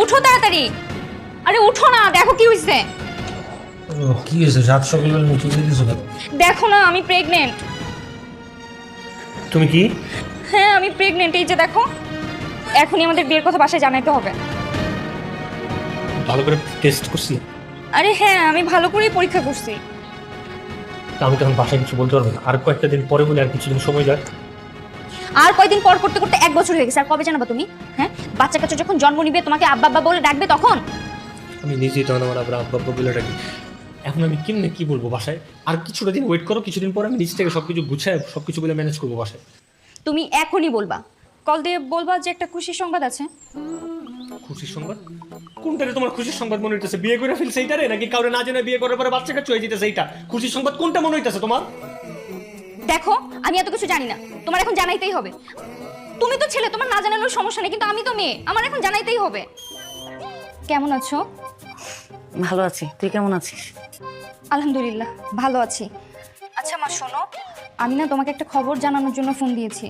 উঠো তাড়াতাড়ি। আরে উঠো না, দেখো কি হয়েছে। কি হয়েছে? রাত সকালবেলা নিচে দিতেছো কেন? দেখো না আমি প্রেগনেন্ট। তুমি কি? হ্যাঁ আমি প্রেগনেন্ট, এই যে দেখো। এখনই আমাদের বিয়ের কথা বাসায় জানাইতে হবে। ভালো করে টেস্ট করছি? আরে হ্যাঁ আমি ভালো করেই পরীক্ষা করছি। আমি তখন বাসায় কিছু বলতে পারবো না, আর কয়েকটা দিন পরে বলে আর কিছুদিন সময় যায়। আর কয়দিন পর করতে করতে 1 বছর হয়ে গেছে, আর কবে জানাবা তুমি? হ্যাঁ বাচ্চা কাচ্চা যখন জন্ম নিবে তোমাকে আব্বা আব্বা বলে ডাকবে তখন। আমি নিজেই তখন আমার আব্বা আব্বা বলে ডাকি। এখন আমি কেমনে কি বলবো বাসায়? আর কিছুটা দিন ওয়েট করো, কিছুদিন পরে আমি নিজ থেকে সবকিছু গুছায় সবকিছু বলে ম্যানেজ করবো বাসায়। তুমি এখনই বলবা, কল দিয়ে বলবা যে একটা খুশির সংবাদ আছে। খুশির সংবাদ? কোনটারে তোমার খুশির সংবাদ মনে হইতেছে? বিয়ে করে ফেলছে এইটারে, নাকি কাউরে না জেনে বিয়ে করার পরে বাচ্চা কাচ্চা হয়ে যেতেছে এইটা? খুশির সংবাদ কোনটা মনে হইতেছে তোমার? দেখো আমি এত কিছু জানি না, তোমার এখন জানাইতেই হবে। তুমি তো ছেলে, তোমার না জানানোর সমস্যা নেই, কিন্তু আমি তো মেয়ে, আমার এখন জানাইতেই হবে। কেমন আছো? ভালো আছি, তুই কেমন আছিস? আলহামদুলিল্লাহ ভালো আছি। আচ্ছা মা শোনো, আমি না তোমাকে একটা খবর জানানোর জন্য ফোন দিয়েছি।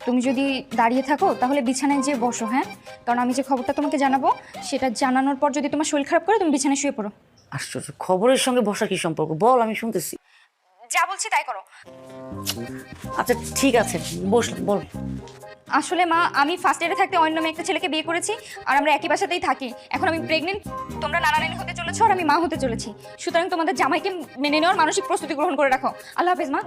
তুমি যদি দাঁড়িয়ে থাকো তাহলে বিছানায় যেয়ে বসো, হ্যাঁ? কারণ আমি যে খবরটা তোমাকে জানাবো সেটা জানানোর পর যদি তোমার শরীর খারাপ করে তুমি বিছানায় শুয়ে পড়ো। আশ্চর্য, খবরের সঙ্গে বসার কি সম্পর্ক? বল, আমি শুনতেছি। যা বলছি তাই করো। আচ্ছা ঠিক আছে, বস, বল। আসলে মা আমি ফার্স্ট ইয়ারে থাকতে অন্য মেয়ে একটা ছেলেকে বিয়ে করেছি, আর আমরা একই বাসাতেই থাকি। এখন আমি প্রেগনেন্ট, তোমরা নানা নানি হতে চলেছো আর আমি মা হতে চলেছি। সুতরাং তোমাদের জামাইকে মেনে নেওয়ার মানসিক প্রস্তুতি গ্রহণ করে রাখো। আল্লাহ হাফেজ মা।